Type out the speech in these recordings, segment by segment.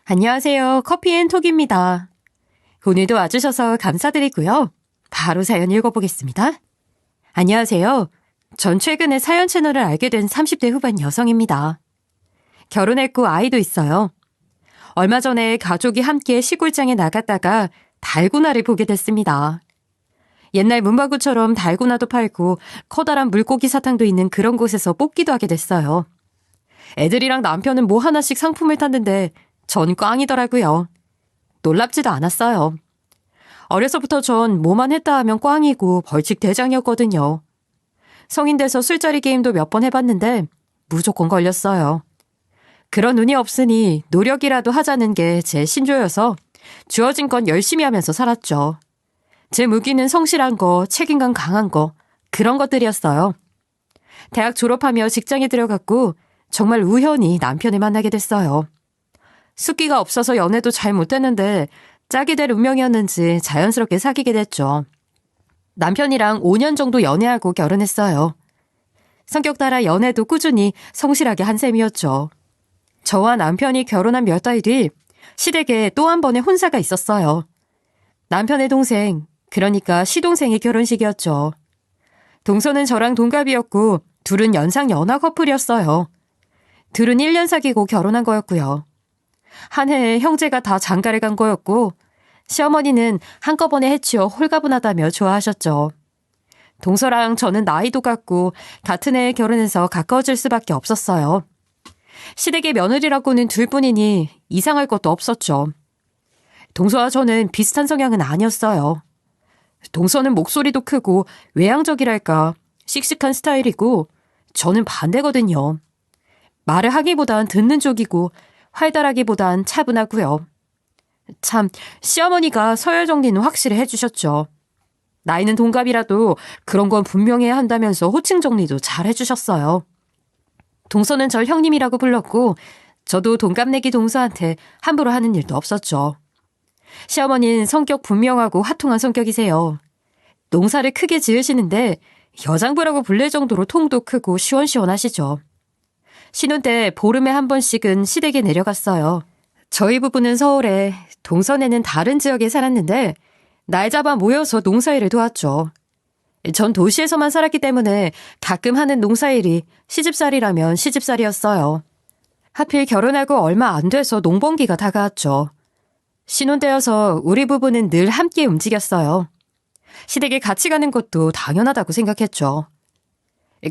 안녕하세요. 커피앤톡입니다. 오늘도 와주셔서 감사드리고요. 바로 사연 읽어보겠습니다. 안녕하세요. 전 최근에 사연 채널을 알게 된 30대 후반 여성입니다. 결혼했고 아이도 있어요. 얼마 전에 가족이 함께 시골장에 나갔다가 달고나를 보게 됐습니다. 옛날 문방구처럼 달고나도 팔고 커다란 물고기 사탕도 있는 그런 곳에서 뽑기도 하게 됐어요. 애들이랑 남편은 뭐 하나씩 상품을 탔는데 전 꽝이더라고요. 놀랍지도 않았어요. 어려서부터 전 뭐만 했다 하면 꽝이고 벌칙 대장이었거든요. 성인 돼서 술자리 게임도 몇 번 해봤는데 무조건 걸렸어요. 그런 운이 없으니 노력이라도 하자는 게 제 신조여서 주어진 건 열심히 하면서 살았죠. 제 무기는 성실한 거, 책임감 강한 거, 그런 것들이었어요. 대학 졸업하며 직장에 들어갔고 정말 우연히 남편을 만나게 됐어요. 숫기가 없어서 연애도 잘 못했는데 짝이 될 운명이었는지 자연스럽게 사귀게 됐죠. 남편이랑 5년 정도 연애하고 결혼했어요. 성격 따라 연애도 꾸준히 성실하게 한 셈이었죠. 저와 남편이 결혼한 몇 달 뒤 시댁에 또 한 번의 혼사가 있었어요. 남편의 동생, 그러니까 시동생의 결혼식이었죠. 동서는 저랑 동갑이었고 둘은 연상 연하 커플이었어요. 둘은 1년 사귀고 결혼한 거였고요. 한 해에 형제가 다 장가를 간 거였고 시어머니는 한꺼번에 해치워 홀가분하다며 좋아하셨죠. 동서랑 저는 나이도 같고 같은 해에 결혼해서 가까워질 수밖에 없었어요. 시댁의 며느리라고는 둘뿐이니 이상할 것도 없었죠. 동서와 저는 비슷한 성향은 아니었어요. 동서는 목소리도 크고 외향적이랄까 씩씩한 스타일이고 저는 반대거든요. 말을 하기보단 듣는 쪽이고 활달하기보단 차분하고요. 참, 시어머니가 서열 정리는 확실히 해주셨죠. 나이는 동갑이라도 그런 건 분명해야 한다면서 호칭 정리도 잘 해주셨어요. 동서는 절 형님이라고 불렀고 저도 동갑내기 동서한테 함부로 하는 일도 없었죠. 시어머니는 성격 분명하고 화통한 성격이세요. 농사를 크게 지으시는데 여장부라고 불릴 정도로 통도 크고 시원시원하시죠. 신혼 때 보름에 한 번씩은 시댁에 내려갔어요. 저희 부부는 서울에, 동서네는 다른 지역에 살았는데 날 잡아 모여서 농사일을 도왔죠. 전 도시에서만 살았기 때문에 가끔 하는 농사일이 시집살이라면 시집살이였어요. 하필 결혼하고 얼마 안 돼서 농번기가 다가왔죠. 신혼 때여서 우리 부부는 늘 함께 움직였어요. 시댁에 같이 가는 것도 당연하다고 생각했죠.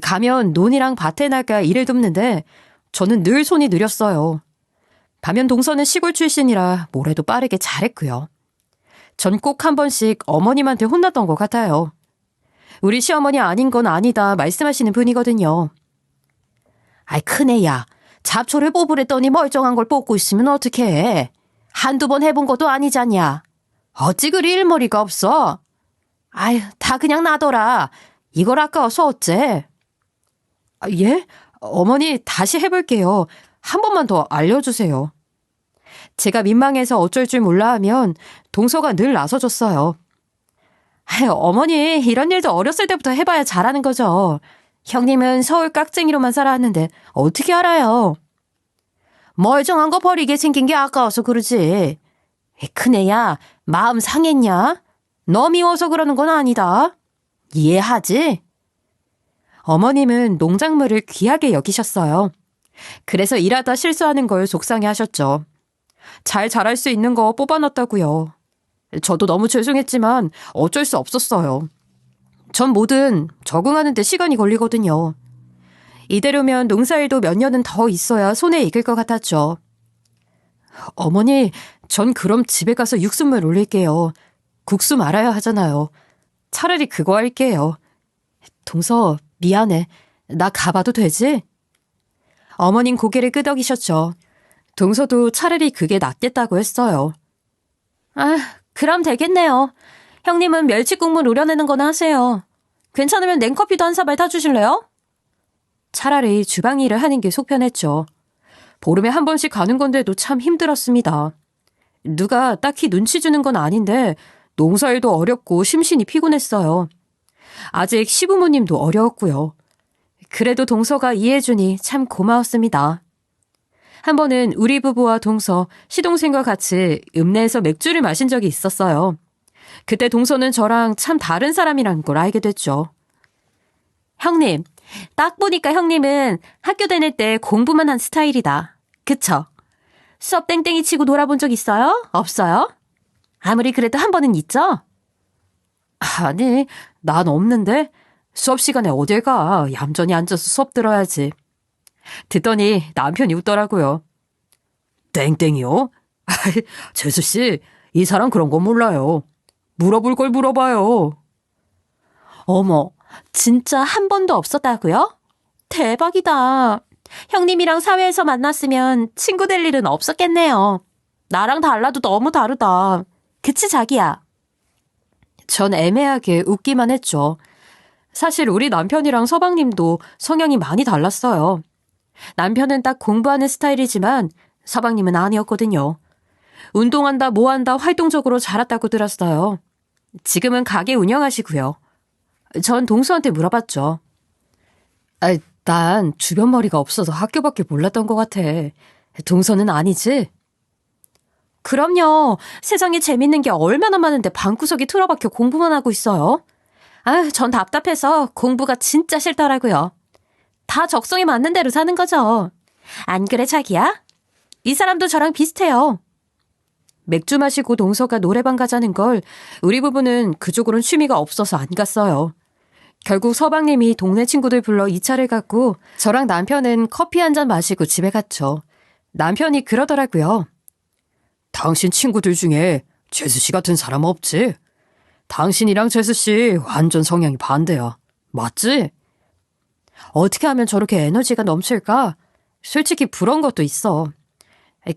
가면 논이랑 밭에 나가 일을 돕는데 저는 늘 손이 느렸어요. 반면 동서는 시골 출신이라 뭐래도 빠르게 잘했고요. 전 꼭 한 번씩 어머님한테 혼났던 것 같아요. 우리 시어머니 아닌 건 아니다 말씀하시는 분이거든요. 아이 큰애야, 잡초를 뽑으랬더니 멀쩡한 걸 뽑고 있으면 어떡해. 한두 번 해본 것도 아니잖냐. 어찌 그리 일머리가 없어. 아유, 다 그냥 놔둬라. 이걸 아까워서 어째. 예? 어머니 다시 해볼게요. 한 번만 더 알려주세요. 제가 민망해서 어쩔 줄 몰라 하면 동서가 늘 나서줬어요. 아유, 어머니 이런 일도 어렸을 때부터 해봐야 잘하는 거죠. 형님은 서울 깍쟁이로만 살아왔는데 어떻게 알아요? 멀쩡한 거 버리게 생긴 게 아까워서 그러지. 큰애야, 마음 상했냐? 너 미워서 그러는 건 아니다. 이해하지? 어머님은 농작물을 귀하게 여기셨어요. 그래서 일하다 실수하는 걸 속상해 하셨죠. 잘 자랄 수 있는 거 뽑아놨다고요. 저도 너무 죄송했지만 어쩔 수 없었어요. 전 뭐든 적응하는 데 시간이 걸리거든요. 이대로면 농사일도 몇 년은 더 있어야 손에 익을 것 같았죠. 어머니, 전 그럼 집에 가서 육수물 올릴게요. 국수 말아야 하잖아요. 차라리 그거 할게요. 동서, 미안해. 나 가봐도 되지? 어머님 고개를 끄덕이셨죠. 동서도 차라리 그게 낫겠다고 했어요. 아, 그럼 되겠네요. 형님은 멸치국물 우려내는 거나 하세요. 괜찮으면 냉커피도 한 사발 타주실래요? 차라리 주방 일을 하는 게 속편했죠. 보름에 한 번씩 가는 건데도 참 힘들었습니다. 누가 딱히 눈치 주는 건 아닌데 농사일도 어렵고 심신이 피곤했어요. 아직 시부모님도 어려웠고요. 그래도 동서가 이해해주니 참 고마웠습니다. 한 번은 우리 부부와 동서, 시동생과 같이 읍내에서 맥주를 마신 적이 있었어요. 그때 동서는 저랑 참 다른 사람이라는 걸 알게 됐죠. 형님, 딱 보니까 형님은 학교 다닐 때 공부만 한 스타일이다. 그쵸? 수업 땡땡이 치고 놀아본 적 있어요? 없어요? 아무리 그래도 한 번은 있죠? 아니, 난 없는데 수업 시간에 어딜 가. 얌전히 앉아서 수업 들어야지. 듣더니 남편이 웃더라고요. 땡땡이요? 재수씨, 이 사람 그런 거 몰라요. 물어볼 걸 물어봐요. 어머, 진짜 한 번도 없었다고요? 대박이다. 형님이랑 사회에서 만났으면 친구 될 일은 없었겠네요. 나랑 달라도 너무 다르다. 그치, 자기야? 전 애매하게 웃기만 했죠. 사실 우리 남편이랑 서방님도 성향이 많이 달랐어요. 남편은 딱 공부하는 스타일이지만 서방님은 아니었거든요. 운동한다, 뭐한다 활동적으로 자랐다고 들었어요. 지금은 가게 운영하시고요. 전 동서한테 물어봤죠. 난 주변 머리가 없어서 학교밖에 몰랐던 것 같아. 동서는 아니지? 그럼요. 세상에 재밌는 게 얼마나 많은데 방구석에 틀어박혀 공부만 하고 있어요. 전 답답해서 공부가 진짜 싫더라고요. 다 적성에 맞는 대로 사는 거죠. 안 그래, 자기야? 이 사람도 저랑 비슷해요. 맥주 마시고 동서가 노래방 가자는 걸 우리 부부는 그쪽으로는 취미가 없어서 안 갔어요. 결국 서방님이 동네 친구들 불러 2차를 갔고 저랑 남편은 커피 한 잔 마시고 집에 갔죠. 남편이 그러더라고요. 당신 친구들 중에 재수씨 같은 사람 없지? 당신이랑 재수씨 완전 성향이 반대야. 맞지? 어떻게 하면 저렇게 에너지가 넘칠까? 솔직히 부러운 것도 있어.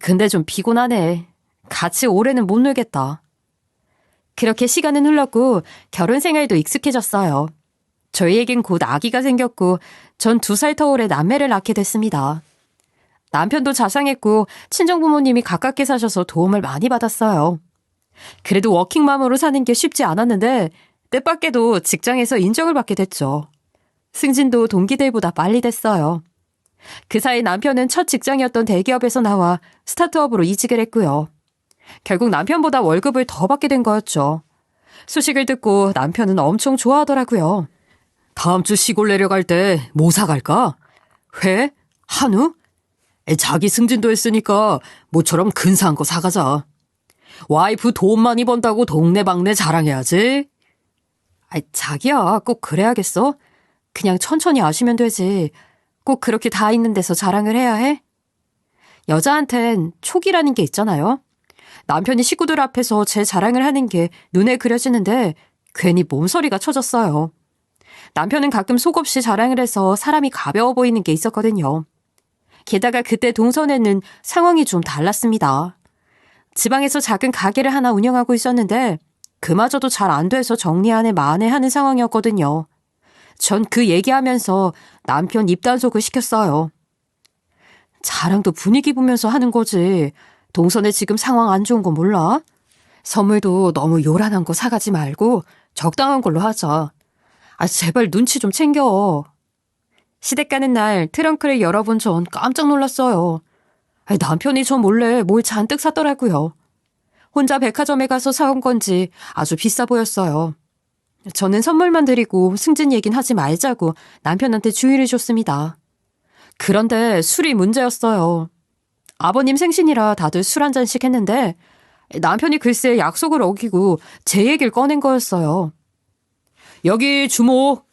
근데 좀 피곤하네. 같이 오래는 못 놀겠다. 그렇게 시간은 흘렀고 결혼 생활도 익숙해졌어요. 저희에겐 곧 아기가 생겼고 전 2살 터울의 남매를 낳게 됐습니다. 남편도 자상했고 친정부모님이 가깝게 사셔서 도움을 많이 받았어요. 그래도 워킹맘으로 사는 게 쉽지 않았는데 뜻밖에도 직장에서 인정을 받게 됐죠. 승진도 동기들보다 빨리 됐어요. 그 사이 남편은 첫 직장이었던 대기업에서 나와 스타트업으로 이직을 했고요. 결국 남편보다 월급을 더 받게 된 거였죠. 소식을 듣고 남편은 엄청 좋아하더라고요. 다음 주 시골 내려갈 때 뭐 사갈까? 회? 한우? 자기 승진도 했으니까 모처럼 근사한 거 사가자. 와이프 돈 많이 번다고 동네방네 자랑해야지. 자기야, 꼭 그래야겠어? 그냥 천천히 아시면 되지. 꼭 그렇게 다 있는 데서 자랑을 해야 해? 여자한텐 촉이라는 게 있잖아요. 남편이 식구들 앞에서 제 자랑을 하는 게 눈에 그려지는데 괜히 몸서리가 쳐졌어요. 남편은 가끔 속없이 자랑을 해서 사람이 가벼워 보이는 게 있었거든요. 게다가 그때 동선에는 상황이 좀 달랐습니다. 지방에서 작은 가게를 하나 운영하고 있었는데 그마저도 잘 안 돼서 정리안에 만회하는 상황이었거든요. 전 그 얘기하면서 남편 입단속을 시켰어요. 자랑도 분위기 보면서 하는 거지. 동선에 지금 상황 안 좋은 거 몰라? 선물도 너무 요란한 거 사가지 말고 적당한 걸로 하자. 제발 눈치 좀 챙겨. 시댁 가는 날 트렁크를 열어본 전 깜짝 놀랐어요. 남편이 저 몰래 뭘 잔뜩 샀더라고요. 혼자 백화점에 가서 사온 건지 아주 비싸 보였어요. 저는 선물만 드리고 승진 얘긴 하지 말자고 남편한테 주의를 줬습니다. 그런데 술이 문제였어요. 아버님 생신이라 다들 술 한 잔씩 했는데 남편이 글쎄 약속을 어기고 제 얘기를 꺼낸 거였어요. 여기 주모,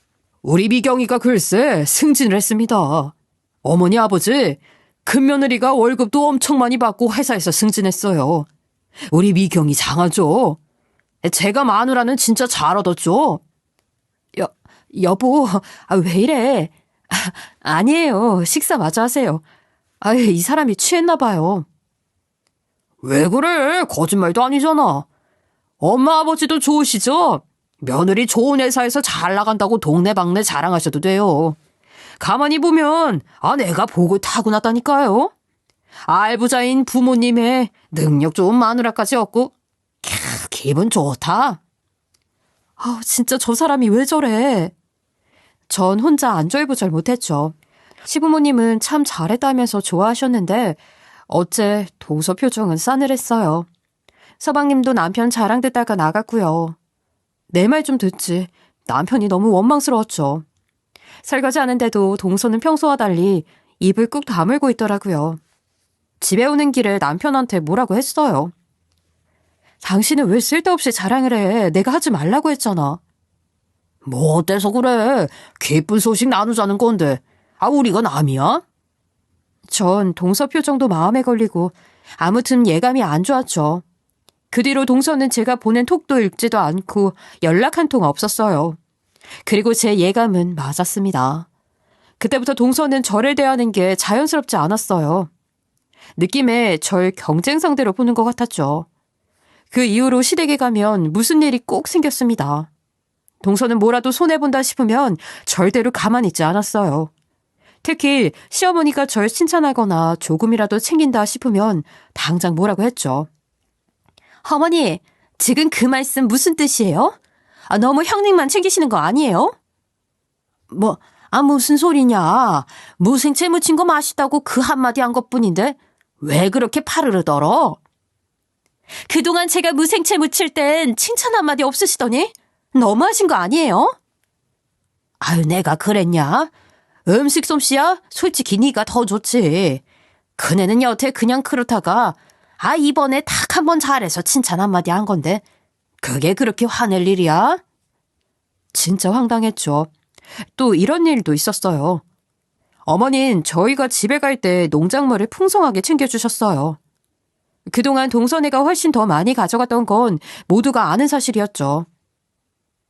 우리 미경이가 글쎄 승진을 했습니다. 어머니 아버지, 큰며느리가 월급도 엄청 많이 받고 회사에서 승진했어요. 우리 미경이 장하죠. 제가 마누라는 진짜 잘 얻었죠. 여보, 왜 이래? 아니에요. 식사 마저 하세요. 이 사람이 취했나 봐요. 왜 그래? 거짓말도 아니잖아. 엄마 아버지도 좋으시죠? 며느리 좋은 회사에서 잘 나간다고 동네방네 자랑하셔도 돼요. 가만히 보면 내가 복을 타고났다니까요. 알부자인 부모님의 능력 좋은 마누라까지 얻고 기분 좋다. 진짜 저 사람이 왜 저래. 전 혼자 안절부절 못했죠. 시부모님은 참 잘했다면서 좋아하셨는데 어째 동서 표정은 싸늘했어요. 서방님도 남편 자랑 듣다가 나갔고요. 내 말 좀 듣지. 남편이 너무 원망스러웠죠. 설거지 하는데도 동서는 평소와 달리 입을 꾹 다물고 있더라고요. 집에 오는 길에 남편한테 뭐라고 했어요. 당신은 왜 쓸데없이 자랑을 해? 내가 하지 말라고 했잖아. 뭐 어때서 그래? 기쁜 소식 나누자는 건데. 우리가 남이야? 전 동서 표정도 마음에 걸리고 아무튼 예감이 안 좋았죠. 그 뒤로 동서는 제가 보낸 톡도 읽지도 않고 연락 한 통 없었어요. 그리고 제 예감은 맞았습니다. 그때부터 동서는 저를 대하는 게 자연스럽지 않았어요. 느낌에 절 경쟁 상대로 보는 것 같았죠. 그 이후로 시댁에 가면 무슨 일이 꼭 생겼습니다. 동서는 뭐라도 손해본다 싶으면 절대로 가만히 있지 않았어요. 특히 시어머니가 절 칭찬하거나 조금이라도 챙긴다 싶으면 당장 뭐라고 했죠. 어머니, 지금 그 말씀 무슨 뜻이에요? 너무 형님만 챙기시는 거 아니에요? 무슨 소리냐. 무생채 무친 거 맛있다고 그 한마디 한 것뿐인데 왜 그렇게 파르르 떨어? 그동안 제가 무생채 무칠 땐 칭찬 한마디 없으시더니 너무하신 거 아니에요? 내가 그랬냐? 음식 솜씨야? 솔직히 네가 더 좋지. 그네는 여태 그냥 그렇다가 이번에 딱 한 번 잘해서 칭찬 한마디 한 건데 그게 그렇게 화낼 일이야? 진짜 황당했죠. 또 이런 일도 있었어요. 어머닌 저희가 집에 갈 때 농작물을 풍성하게 챙겨주셨어요. 그동안 동서네가 훨씬 더 많이 가져갔던 건 모두가 아는 사실이었죠.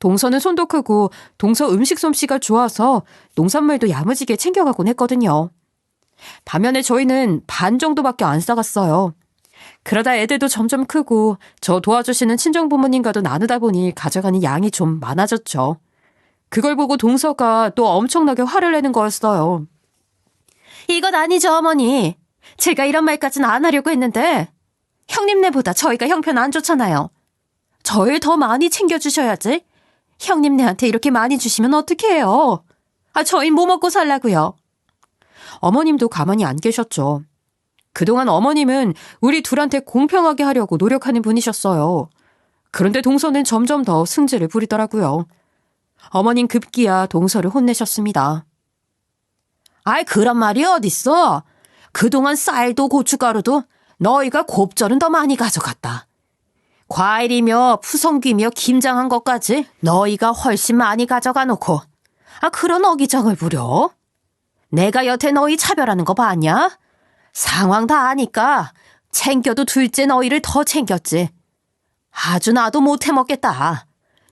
동서는 손도 크고 동서 음식 솜씨가 좋아서 농산물도 야무지게 챙겨가곤 했거든요. 반면에 저희는 반 정도밖에 안 싸갔어요. 그러다 애들도 점점 크고 저 도와주시는 친정부모님과도 나누다 보니 가져가는 양이 좀 많아졌죠. 그걸 보고 동서가 또 엄청나게 화를 내는 거였어요. 이건 아니죠, 어머니. 제가 이런 말까지는 안 하려고 했는데 형님네보다 저희가 형편 안 좋잖아요. 저희 더 많이 챙겨주셔야지. 형님네한테 이렇게 많이 주시면 어떻게 해요? 저희 뭐 먹고 살라고요? 어머님도 가만히 안 계셨죠. 그동안 어머님은 우리 둘한테 공평하게 하려고 노력하는 분이셨어요. 그런데 동서는 점점 더 승질을 부리더라고요. 어머님 급기야 동서를 혼내셨습니다. 그런 말이 어딨어? 그동안 쌀도 고춧가루도 너희가 곱절은 더 많이 가져갔다. 과일이며 푸성귀며 김장한 것까지 너희가 훨씬 많이 가져가 놓고 그런 어기장을 부려? 내가 여태 너희 차별하는 거 봤냐? 상황 다 아니까 챙겨도 둘째 너희를 더 챙겼지. 아주 나도 못 해먹겠다.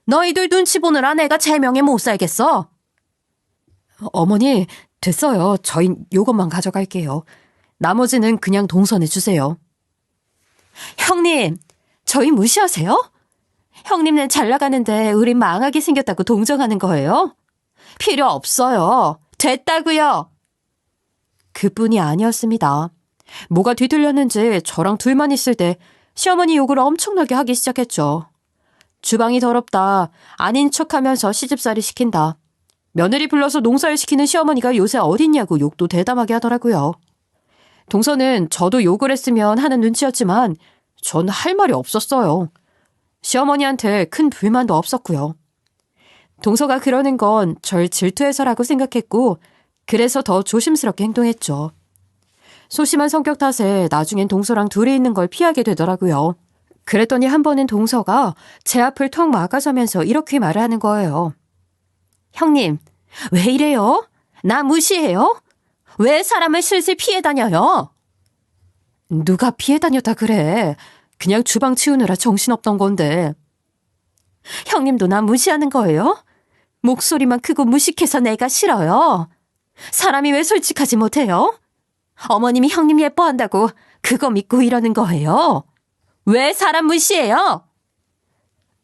너희들 눈치 보느라 내가 제명에 못 살겠어. 어머니, 됐어요. 저희 요것만 가져갈게요. 나머지는 그냥 동선해 주세요. 형님, 저희 무시하세요? 형님은 잘 나가는데 우린 망하게 생겼다고 동정하는 거예요? 필요 없어요. 됐다고요. 그뿐이 아니었습니다. 뭐가 뒤틀렸는지 저랑 둘만 있을 때 시어머니 욕을 엄청나게 하기 시작했죠. 주방이 더럽다, 아닌 척하면서 시집살이 시킨다. 며느리 불러서 농사를 시키는 시어머니가 요새 어딨냐고 욕도 대담하게 하더라고요. 동서는 저도 욕을 했으면 하는 눈치였지만 전 할 말이 없었어요. 시어머니한테 큰 불만도 없었고요. 동서가 그러는 건 절 질투해서라고 생각했고 그래서 더 조심스럽게 행동했죠. 소심한 성격 탓에 나중엔 동서랑 둘이 있는 걸 피하게 되더라고요. 그랬더니 한 번은 동서가 제 앞을 턱 막아서면서 이렇게 말을 하는 거예요. 형님, 왜 이래요? 나 무시해요? 왜 사람을 슬슬 피해 다녀요? 누가 피해 다녔다 그래. 그냥 주방 치우느라 정신없던 건데. 형님도 나 무시하는 거예요? 목소리만 크고 무식해서 내가 싫어요. 사람이 왜 솔직하지 못해요? 어머님이 형님 예뻐한다고 그거 믿고 이러는 거예요? 왜 사람 무시해요?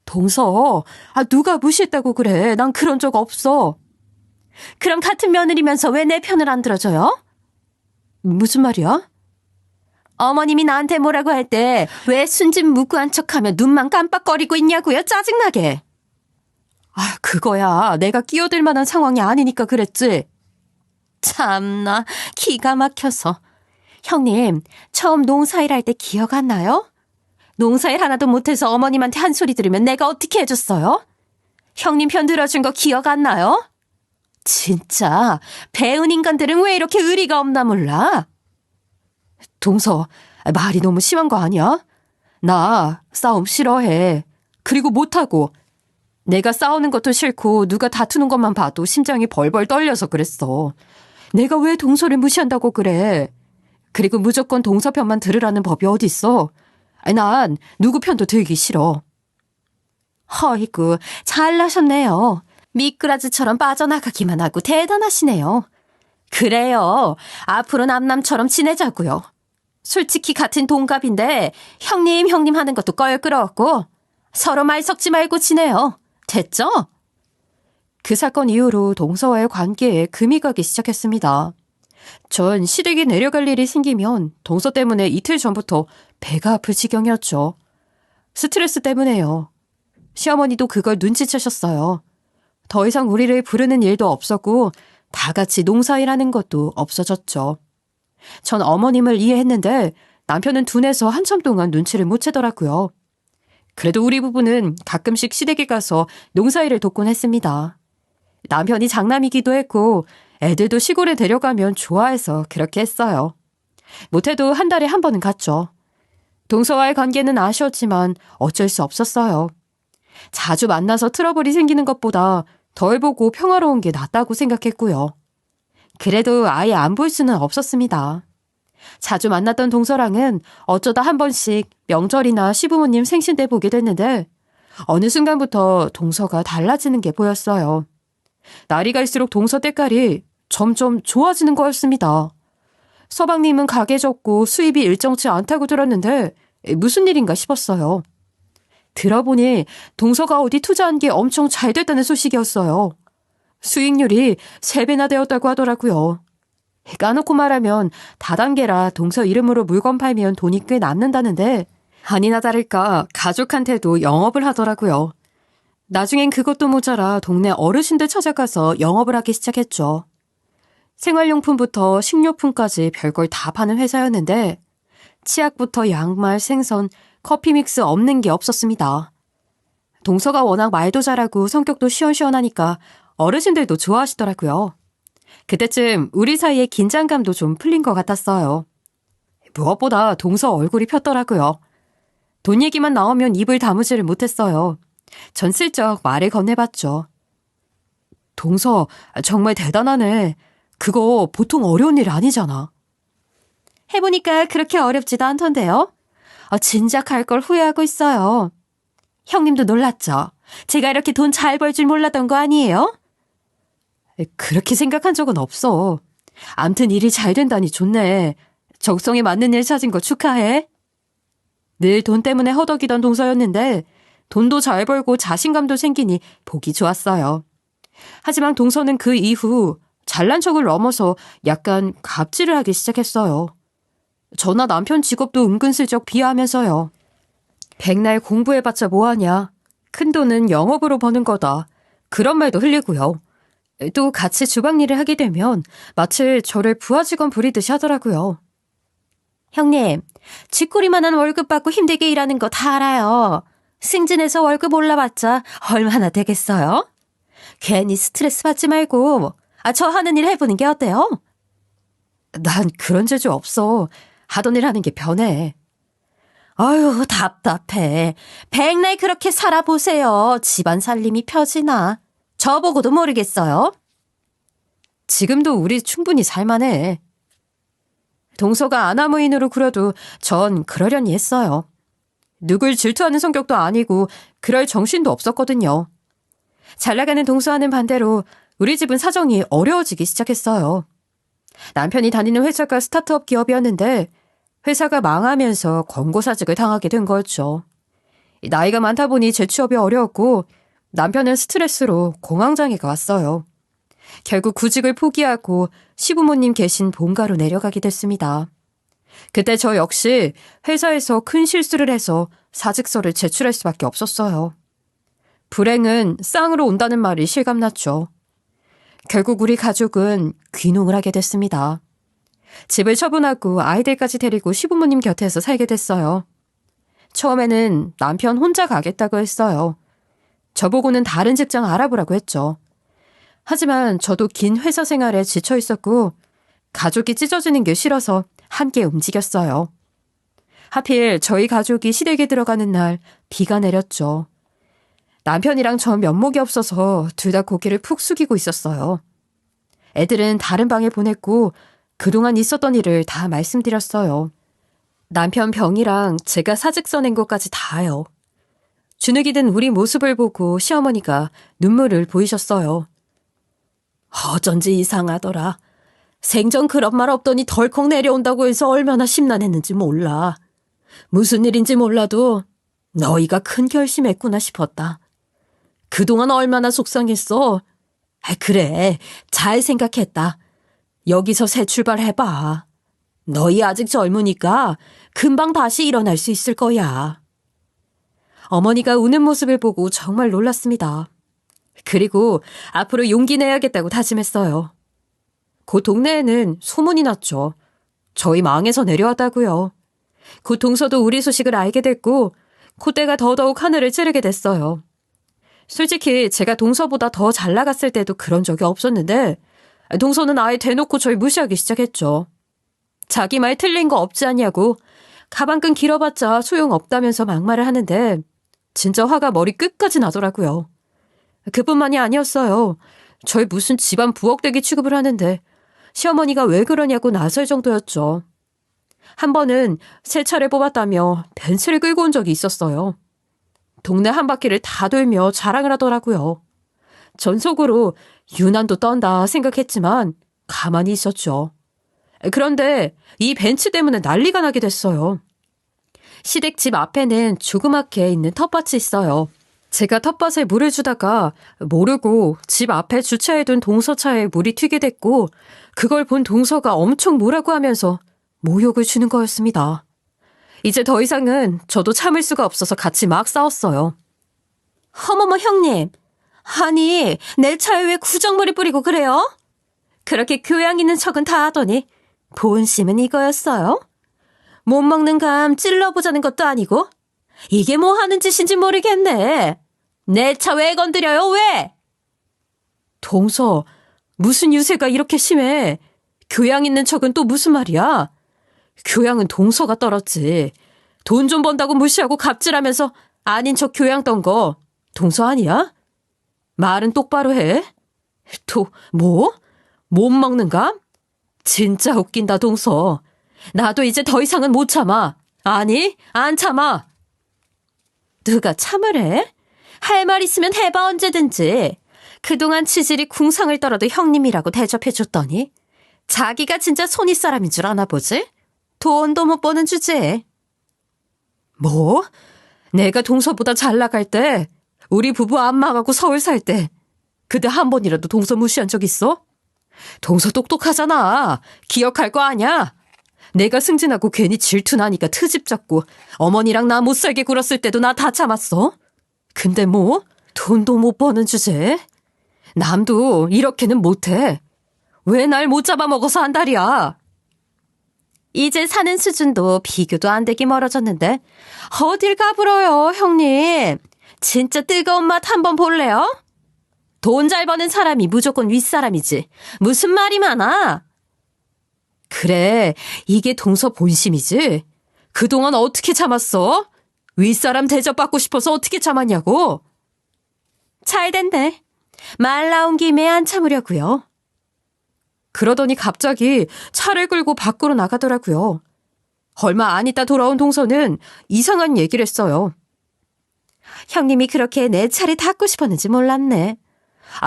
동서, 누가 무시했다고 그래. 난 그런 적 없어. 그럼 같은 며느리면서 왜 내 편을 안 들어줘요? 무슨 말이야? 어머님이 나한테 뭐라고 할 때 왜 순진 무구한 척하며 눈만 깜빡거리고 있냐고요? 짜증나게. 그거야. 내가 끼어들 만한 상황이 아니니까 그랬지. 참나, 기가 막혀서. 형님, 처음 농사일 할 때 기억 안 나요? 농사일 하나도 못해서 어머님한테 한 소리 들으면 내가 어떻게 해줬어요? 형님 편 들어준 거 기억 안 나요? 진짜 배운 인간들은 왜 이렇게 의리가 없나 몰라? 동서, 말이 너무 심한 거 아니야? 나 싸움 싫어해. 그리고 못하고. 내가 싸우는 것도 싫고 누가 다투는 것만 봐도 심장이 벌벌 떨려서 그랬어. 내가 왜 동서를 무시한다고 그래? 그리고 무조건 동서 편만 들으라는 법이 어딨어? 난 누구 편도 들기 싫어. 허이구, 잘나셨네요. 미꾸라지처럼 빠져나가기만 하고 대단하시네요. 그래요. 앞으로 남남처럼 지내자고요. 솔직히 같은 동갑인데 형님 하는 것도 껄끄러웠고 서로 말 섞지 말고 지내요. 됐죠? 그 사건 이후로 동서와의 관계에 금이 가기 시작했습니다. 전 시댁에 내려갈 일이 생기면 동서 때문에 이틀 전부터 배가 아플 지경이었죠. 스트레스 때문에요. 시어머니도 그걸 눈치채셨어요. 더 이상 우리를 부르는 일도 없었고 다 같이 농사일하는 것도 없어졌죠. 전 어머님을 이해했는데 남편은 둔해서 한참 동안 눈치를 못 채더라고요. 그래도 우리 부부는 가끔씩 시댁에 가서 농사일을 돕곤 했습니다. 남편이 장남이기도 했고 애들도 시골에 데려가면 좋아해서 그렇게 했어요. 못해도 한 달에 한 번은 갔죠. 동서와의 관계는 아쉬웠지만 어쩔 수 없었어요. 자주 만나서 트러블이 생기는 것보다 덜 보고 평화로운 게 낫다고 생각했고요. 그래도 아예 안 볼 수는 없었습니다. 자주 만났던 동서랑은 어쩌다 한 번씩 명절이나 시부모님 생신 때 보게 됐는데 어느 순간부터 동서가 달라지는 게 보였어요. 날이 갈수록 동서 때깔이 점점 좋아지는 거였습니다. 서방님은 가게 적고 수입이 일정치 않다고 들었는데 무슨 일인가 싶었어요. 들어보니 동서가 어디 투자한 게 엄청 잘 됐다는 소식이었어요. 수익률이 3배나 되었다고 하더라고요. 까놓고 말하면 다단계라 동서 이름으로 물건 팔면 돈이 꽤 남는다는데 아니나 다를까 가족한테도 영업을 하더라고요. 나중엔 그것도 모자라 동네 어르신들 찾아가서 영업을 하기 시작했죠. 생활용품부터 식료품까지 별걸 다 파는 회사였는데 치약부터 양말, 생선, 커피 믹스 없는 게 없었습니다. 동서가 워낙 말도 잘하고 성격도 시원시원하니까 어르신들도 좋아하시더라고요. 그때쯤 우리 사이의 긴장감도 좀 풀린 것 같았어요. 무엇보다 동서 얼굴이 폈더라고요. 돈 얘기만 나오면 입을 다무지를 못했어요. 전 슬쩍 말을 건네봤죠. 동서, 정말 대단하네. 그거 보통 어려운 일 아니잖아. 해보니까 그렇게 어렵지도 않던데요. 진작 할 걸 후회하고 있어요. 형님도 놀랐죠? 제가 이렇게 돈 잘 벌 줄 몰랐던 거 아니에요? 그렇게 생각한 적은 없어. 암튼 일이 잘 된다니 좋네. 적성에 맞는 일 찾은 거 축하해. 늘 돈 때문에 허덕이던 동서였는데 돈도 잘 벌고 자신감도 생기니 보기 좋았어요. 하지만 동서는 그 이후 잘난 척을 넘어서 약간 갑질을 하기 시작했어요. 저나 남편 직업도 은근슬쩍 비하하면서요. 백날 공부해봤자 뭐하냐. 큰돈은 영업으로 버는 거다. 그런 말도 흘리고요. 또 같이 주방 일을 하게 되면 마치 저를 부하 직원 부리듯이 하더라고요. 형님, 쥐꼬리만한 월급 받고 힘들게 일하는 거 다 알아요. 승진해서 월급 올라봤자 얼마나 되겠어요? 괜히 스트레스 받지 말고 저 하는 일 해보는 게 어때요? 난 그런 재주 없어. 하던 일 하는 게 편해. 아유, 답답해. 백날 그렇게 살아보세요. 집안 살림이 펴지나. 저보고도 모르겠어요. 지금도 우리 충분히 살만해. 동서가 아나무인으로 구려도 전 그러려니 했어요. 누굴 질투하는 성격도 아니고 그럴 정신도 없었거든요. 잘 나가는 동서와는 반대로 우리 집은 사정이 어려워지기 시작했어요. 남편이 다니는 회사가 스타트업 기업이었는데 회사가 망하면서 권고사직을 당하게 된 거였죠. 나이가 많다 보니 재취업이 어려웠고 남편은 스트레스로 공황장애가 왔어요. 결국 구직을 포기하고 시부모님 계신 본가로 내려가게 됐습니다. 그때 저 역시 회사에서 큰 실수를 해서 사직서를 제출할 수밖에 없었어요. 불행은 쌍으로 온다는 말이 실감났죠. 결국 우리 가족은 귀농을 하게 됐습니다. 집을 처분하고 아이들까지 데리고 시부모님 곁에서 살게 됐어요. 처음에는 남편 혼자 가겠다고 했어요. 저보고는 다른 직장 알아보라고 했죠. 하지만 저도 긴 회사 생활에 지쳐 있었고 가족이 찢어지는 게 싫어서 함께 움직였어요. 하필 저희 가족이 시댁에 들어가는 날 비가 내렸죠. 남편이랑 전 면목이 없어서 둘 다 고개를 푹 숙이고 있었어요. 애들은 다른 방에 보냈고 그동안 있었던 일을 다 말씀드렸어요. 남편 병이랑 제가 사직 써낸 것까지 다요. 주눅이 든 우리 모습을 보고 시어머니가 눈물을 보이셨어요. 어쩐지 이상하더라. 생전 그런 말 없더니 덜컥 내려온다고 해서 얼마나 심란했는지 몰라. 무슨 일인지 몰라도 너희가 큰 결심했구나 싶었다. 그동안 얼마나 속상했어. 그래, 잘 생각했다. 여기서 새 출발해봐. 너희 아직 젊으니까 금방 다시 일어날 수 있을 거야. 어머니가 우는 모습을 보고 정말 놀랐습니다. 그리고 앞으로 용기 내야겠다고 다짐했어요. 그 동네에는 소문이 났죠. 저희 망에서 내려왔다고요. 그 동서도 우리 소식을 알게 됐고 그때가 더더욱 하늘을 찌르게 됐어요. 솔직히 제가 동서보다 더 잘 나갔을 때도 그런 적이 없었는데 동서는 아예 대놓고 저희 무시하기 시작했죠. 자기 말 틀린 거 없지 않냐고 가방끈 길어봤자 소용없다면서 막말을 하는데 진짜 화가 머리 끝까지 나더라고요. 그뿐만이 아니었어요. 저희 무슨 집안 부엌대기 취급을 하는데 시어머니가 왜 그러냐고 나설 정도였죠. 한 번은 새 차를 뽑았다며 벤츠를 끌고 온 적이 있었어요. 동네 한 바퀴를 다 돌며 자랑을 하더라고요. 전 속으로 유난도 떤다 생각했지만 가만히 있었죠. 그런데 이 벤츠 때문에 난리가 나게 됐어요. 시댁 집 앞에는 조그맣게 있는 텃밭이 있어요. 제가 텃밭에 물을 주다가 모르고 집 앞에 주차해둔 동서차에 물이 튀게 됐고 그걸 본 동서가 엄청 뭐라고 하면서 모욕을 주는 거였습니다. 이제 더 이상은 저도 참을 수가 없어서 같이 막 싸웠어요. 어머머 형님, 아니 내 차에 왜 구정물이 뿌리고 그래요? 그렇게 교양 있는 척은 다 하더니 본심은 이거였어요? 못 먹는 감 찔러보자는 것도 아니고 이게 뭐 하는 짓인지 모르겠네. 내 차 왜 건드려요, 왜? 동서, 무슨 유세가 이렇게 심해? 교양 있는 척은 또 무슨 말이야? 교양은 동서가 떨었지. 돈 좀 번다고 무시하고 갑질하면서 아닌 척 교양 떤 거 동서 아니야? 말은 똑바로 해. 또 뭐? 못 먹는 감? 진짜 웃긴다 동서. 나도 이제 더 이상은 못 참아. 아니, 안 참아. 누가 참으래? 할 말 있으면 해봐 언제든지. 그동안 치질이 궁상을 떨어도 형님이라고 대접해줬더니 자기가 진짜 손윗 사람인 줄 아나 보지? 돈도 못 버는 주제에. 뭐? 내가 동서보다 잘 나갈 때, 우리 부부 안 망하고 서울 살 때 그때 한 번이라도 동서 무시한 적 있어? 동서 똑똑하잖아. 기억할 거 아냐? 내가 승진하고 괜히 질투나니까 트집 잡고 어머니랑 나 못 살게 굴었을 때도 나 다 참았어. 근데 뭐 돈도 못 버는 주제에 남도 이렇게는 못해. 왜 날 못 잡아먹어서 한달이야. 이제 사는 수준도 비교도 안 되기 멀어졌는데 어딜 가불어요 형님. 진짜 뜨거운 맛 한번 볼래요? 돈 잘 버는 사람이 무조건 윗사람이지 무슨 말이 많아. 그래, 이게 동서 본심이지. 그동안 어떻게 참았어? 윗사람 대접받고 싶어서 어떻게 참았냐고. 잘 됐네. 말 나온 김에 안 참으려고요. 그러더니 갑자기 차를 끌고 밖으로 나가더라고요. 얼마 안 있다 돌아온 동서는 이상한 얘기를 했어요. 형님이 그렇게 내 차를 닦고 싶었는지 몰랐네.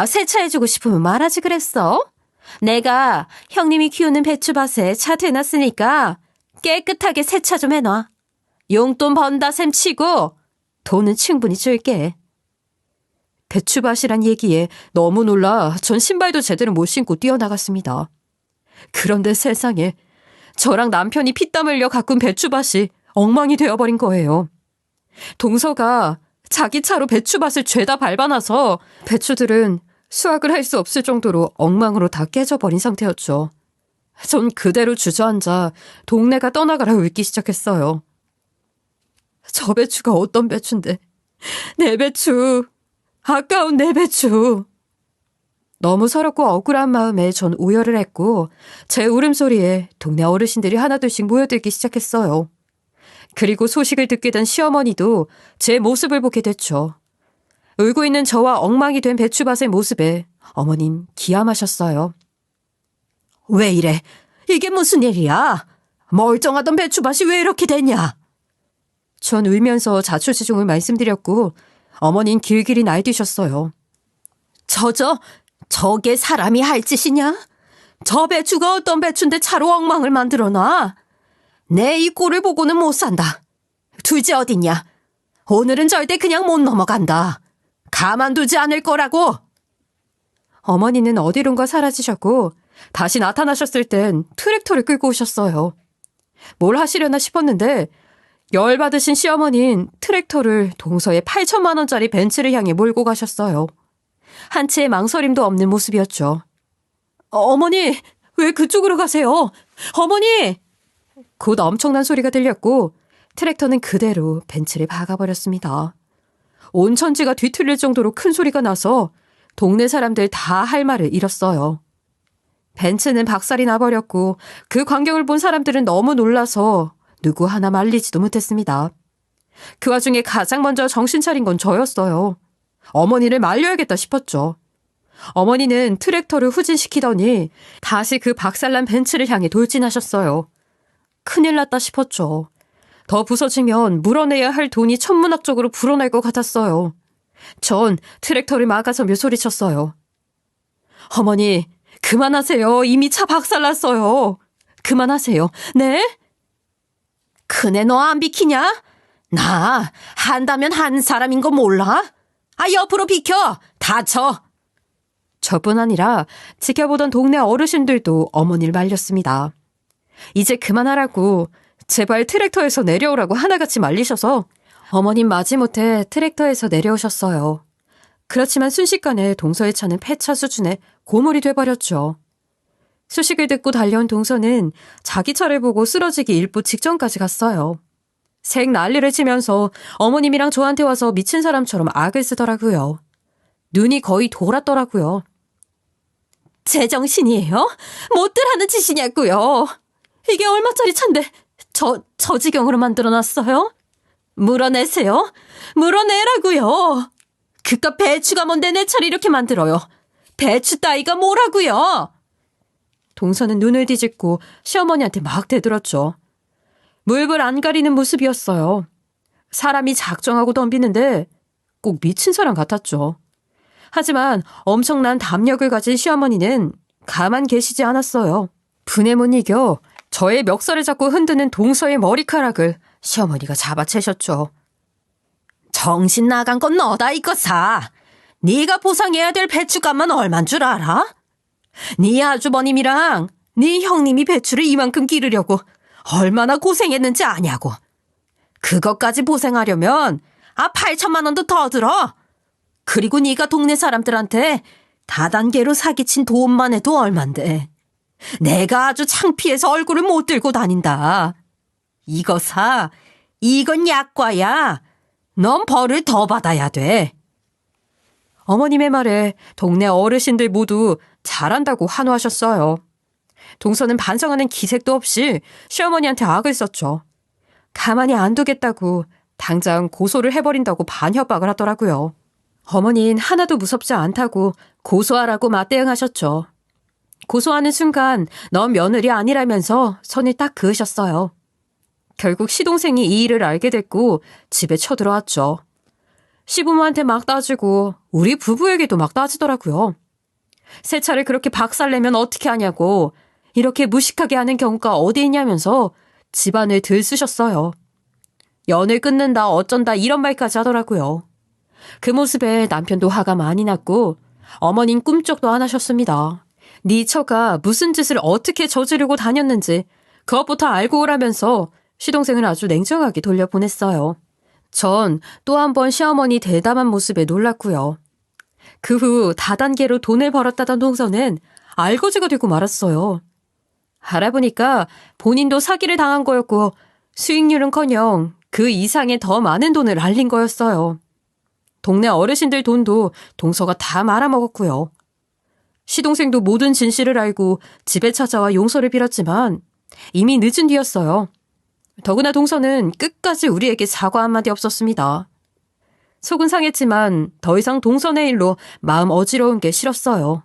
세차해주고 싶으면 말하지 그랬어. 내가 형님이 키우는 배추밭에 차 대놨으니까 깨끗하게 세차 좀 해놔. 용돈 번다 셈 치고 돈은 충분히 줄게. 배추밭이란 얘기에 너무 놀라 전 신발도 제대로 못 신고 뛰어나갔습니다. 그런데 세상에 저랑 남편이 피땀 흘려 가꾼 배추밭이 엉망이 되어버린 거예요. 동서가 자기 차로 배추밭을 죄다 밟아놔서 배추들은 수확을 할 수 없을 정도로 엉망으로 다 깨져버린 상태였죠. 전 그대로 주저앉아 동네가 떠나가라 울기 시작했어요. 저 배추가 어떤 배추인데, 내 배추, 아까운 내 배추. 너무 서럽고 억울한 마음에 전 오열을 했고 제 울음소리에 동네 어르신들이 하나둘씩 모여들기 시작했어요. 그리고 소식을 듣게 된 시어머니도 제 모습을 보게 됐죠. 울고 있는 저와 엉망이 된 배추밭의 모습에 어머님 기함하셨어요. 왜 이래? 이게 무슨 일이야? 멀쩡하던 배추밭이 왜 이렇게 됐냐? 전 울면서 자초지종을 말씀드렸고 어머닌 길길이 날뛰셨어요. 저게 사람이 할 짓이냐? 저 배추가 어떤 배추인데 차로 엉망을 만들어놔? 내 이 꼴을 보고는 못 산다. 둘째 어딨냐? 오늘은 절대 그냥 못 넘어간다. 가만두지 않을 거라고. 어머니는 어디론가 사라지셨고 다시 나타나셨을 땐 트랙터를 끌고 오셨어요. 뭘 하시려나 싶었는데 열받으신 시어머니는 트랙터를 동서의 8천만 원짜리 벤츠를 향해 몰고 가셨어요. 한 채의 망설임도 없는 모습이었죠. 어머니, 왜 그쪽으로 가세요? 어머니! 곧 엄청난 소리가 들렸고 트랙터는 그대로 벤츠를 박아버렸습니다. 온 천지가 뒤틀릴 정도로 큰 소리가 나서 동네 사람들 다 할 말을 잃었어요. 벤츠는 박살이 나버렸고 그 광경을 본 사람들은 너무 놀라서 누구 하나 말리지도 못했습니다. 그 와중에 가장 먼저 정신 차린 건 저였어요. 어머니를 말려야겠다 싶었죠. 어머니는 트랙터를 후진시키더니 다시 그 박살난 벤츠를 향해 돌진하셨어요. 큰일 났다 싶었죠. 더 부서지면 물어내야 할 돈이 천문학적으로 불어날 것 같았어요. 전 트랙터를 막아서며 소리쳤어요. 어머니, 그만하세요. 이미 차 박살났어요. 그만하세요. 네? 큰애 너 안 비키냐? 나 한다면 한 사람인 거 몰라? 옆으로 비켜! 다쳐! 저뿐 아니라 지켜보던 동네 어르신들도 어머니를 말렸습니다. 이제 그만하라고 제발 트랙터에서 내려오라고 하나같이 말리셔서 어머님 마지못해 트랙터에서 내려오셨어요. 그렇지만 순식간에 동서의 차는 폐차 수준의 고물이 돼버렸죠. 소식을 듣고 달려온 동서는 자기 차를 보고 쓰러지기 일보 직전까지 갔어요. 색 난리를 치면서 어머님이랑 저한테 와서 미친 사람처럼 악을 쓰더라고요. 눈이 거의 돌았더라고요. 제정신이에요? 못들 하는 짓이냐고요. 이게 얼마짜리 차인데 저 지경으로 만들어놨어요? 물어내세요. 물어내라고요. 그깟 배추가 뭔데 내 차를 이렇게 만들어요. 배추 따위가 뭐라고요. 동서는 눈을 뒤집고 시어머니한테 막 대들었죠. 물불 안 가리는 모습이었어요. 사람이 작정하고 덤비는데 꼭 미친 사람 같았죠. 하지만 엄청난 담력을 가진 시어머니는 가만 계시지 않았어요. 분에 못 이겨 저의 멱살을 잡고 흔드는 동서의 머리카락을 시어머니가 잡아채셨죠. 정신 나간 건 너다 이거사. 네가 보상해야 될 배추값만 얼만 줄 알아? 네 아주버님이랑 네 형님이 배추를 이만큼 기르려고 얼마나 고생했는지 아냐고. 그것까지 보생하려면 8천만 원도 더 들어. 그리고 네가 동네 사람들한테 다단계로 사기친 돈만 해도 얼만데. 내가 아주 창피해서 얼굴을 못 들고 다닌다. 이거 사. 이건 약과야. 넌 벌을 더 받아야 돼. 어머님의 말에 동네 어르신들 모두 잘한다고 환호하셨어요. 동서는 반성하는 기색도 없이 시어머니한테 악을 썼죠. 가만히 안 두겠다고 당장 고소를 해버린다고 반협박을 하더라고요. 어머니는 하나도 무섭지 않다고 고소하라고 맞대응하셨죠. 고소하는 순간 넌 며느리 아니라면서 손을 딱 그으셨어요. 결국 시동생이 이 일을 알게 됐고 집에 쳐들어왔죠. 시부모한테 막 따지고 우리 부부에게도 막 따지더라고요. 새 차를 그렇게 박살내면 어떻게 하냐고 이렇게 무식하게 하는 경우가 어디 있냐면서 집안을 들쑤셨어요. 연을 끊는다 어쩐다 이런 말까지 하더라고요. 그 모습에 남편도 화가 많이 났고 어머닌 꿈쩍도 안 하셨습니다. 네 처가 무슨 짓을 어떻게 저지르고 다녔는지 그것부터 알고 오라면서 시동생을 아주 냉정하게 돌려보냈어요. 전 또 한 번 시어머니 대담한 모습에 놀랐고요. 그 후 다단계로 돈을 벌었다던 동서는 알거지가 되고 말았어요. 알아보니까 본인도 사기를 당한 거였고 수익률은커녕 그 이상의 더 많은 돈을 날린 거였어요. 동네 어르신들 돈도 동서가 다 말아먹었고요. 시동생도 모든 진실을 알고 집에 찾아와 용서를 빌었지만 이미 늦은 뒤였어요. 더구나 동서는 끝까지 우리에게 사과 한마디 없었습니다. 속은 상했지만 더 이상 동서의 일로 마음 어지러운 게 싫었어요.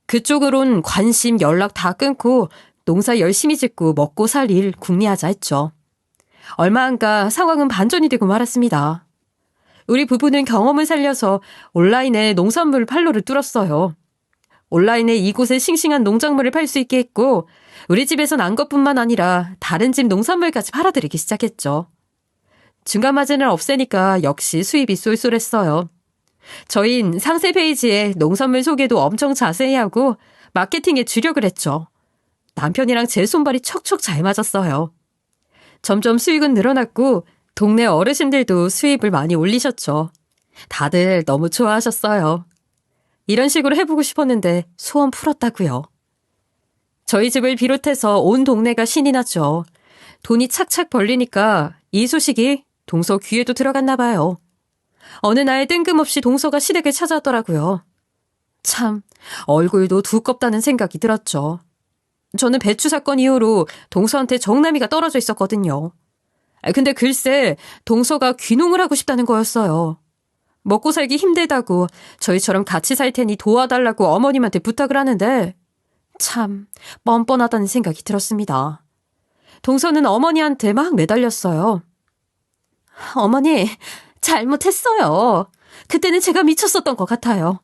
그쪽으론 관심, 연락 다 끊고 농사 열심히 짓고 먹고 살 일 궁리하자 했죠. 얼마 안 가 상황은 반전이 되고 말았습니다. 우리 부부는 경험을 살려서 온라인에 농산물 판로를 뚫었어요. 온라인에 이곳에 싱싱한 농작물을 팔 수 있게 했고 우리 집에서 난 것뿐만 아니라 다른 집 농산물까지 팔아드리기 시작했죠. 중간 마진을 없애니까 역시 수입이 쏠쏠했어요. 저흰 상세 페이지에 농산물 소개도 엄청 자세히 하고 마케팅에 주력을 했죠. 남편이랑 제 손발이 척척 잘 맞았어요. 점점 수익은 늘어났고 동네 어르신들도 수입을 많이 올리셨죠. 다들 너무 좋아하셨어요. 이런 식으로 해보고 싶었는데 소원 풀었다고요. 저희 집을 비롯해서 온 동네가 신이 났죠. 돈이 착착 벌리니까 이 소식이 동서 귀에도 들어갔나 봐요. 어느 날 뜬금없이 동서가 시댁을 찾아왔더라고요. 참 얼굴도 두껍다는 생각이 들었죠. 저는 배추 사건 이후로 동서한테 정남이가 떨어져 있었거든요. 근데 글쎄 동서가 귀농을 하고 싶다는 거였어요. 먹고 살기 힘들다고 저희처럼 같이 살 테니 도와달라고 어머님한테 부탁을 하는데 참 뻔뻔하다는 생각이 들었습니다. 동서는 어머니한테 막 매달렸어요. 어머니, 잘못했어요. 그때는 제가 미쳤었던 것 같아요.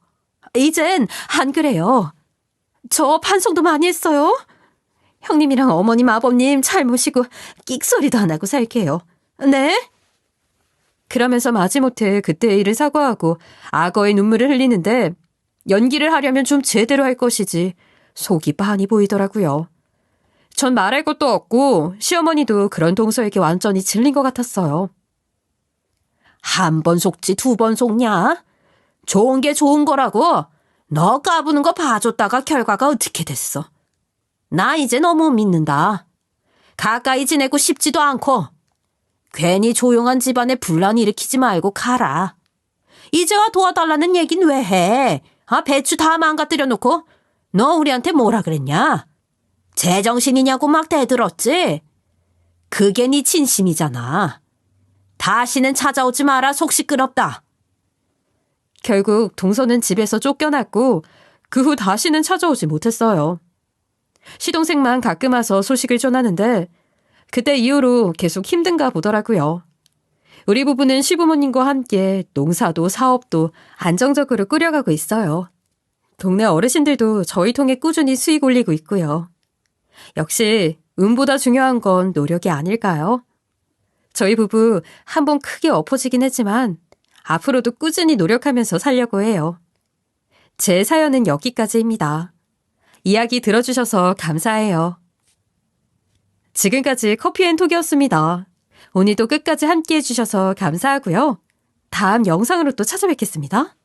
이젠 안 그래요. 저 반성도 많이 했어요. 형님이랑 어머님, 아버님 잘 모시고 끽소리도 안 하고 살게요. 네? 그러면서 마지못해 그때의 일을 사과하고 악어의 눈물을 흘리는데 연기를 하려면 좀 제대로 할 것이지 속이 빤히 보이더라고요. 전 말할 것도 없고 시어머니도 그런 동서에게 완전히 질린 것 같았어요. 한 번 속지 두 번 속냐? 좋은 게 좋은 거라고. 너 까부는 거 봐줬다가 결과가 어떻게 됐어? 나 이제 너무 믿는다. 가까이 지내고 싶지도 않고 괜히 조용한 집안에 분란 일으키지 말고 가라. 이제와 도와달라는 얘긴 왜 해? 배추 다 망가뜨려 놓고 너 우리한테 뭐라 그랬냐? 제정신이냐고 막 대들었지? 그게 네 진심이잖아. 다시는 찾아오지 마라. 속 시끄럽다. 결국 동서는 집에서 쫓겨났고 그 후 다시는 찾아오지 못했어요. 시동생만 가끔 와서 소식을 전하는데 그때 이후로 계속 힘든가 보더라고요. 우리 부부는 시부모님과 함께 농사도 사업도 안정적으로 꾸려가고 있어요. 동네 어르신들도 저희 통해 꾸준히 수익 올리고 있고요. 역시 운보다 중요한 건 노력이 아닐까요? 저희 부부 한번 크게 엎어지긴 했지만 앞으로도 꾸준히 노력하면서 살려고 해요. 제 사연은 여기까지입니다. 이야기 들어주셔서 감사해요. 지금까지 커피앤톡이었습니다. 오늘도 끝까지 함께 해주셔서 감사하고요. 다음 영상으로 또 찾아뵙겠습니다.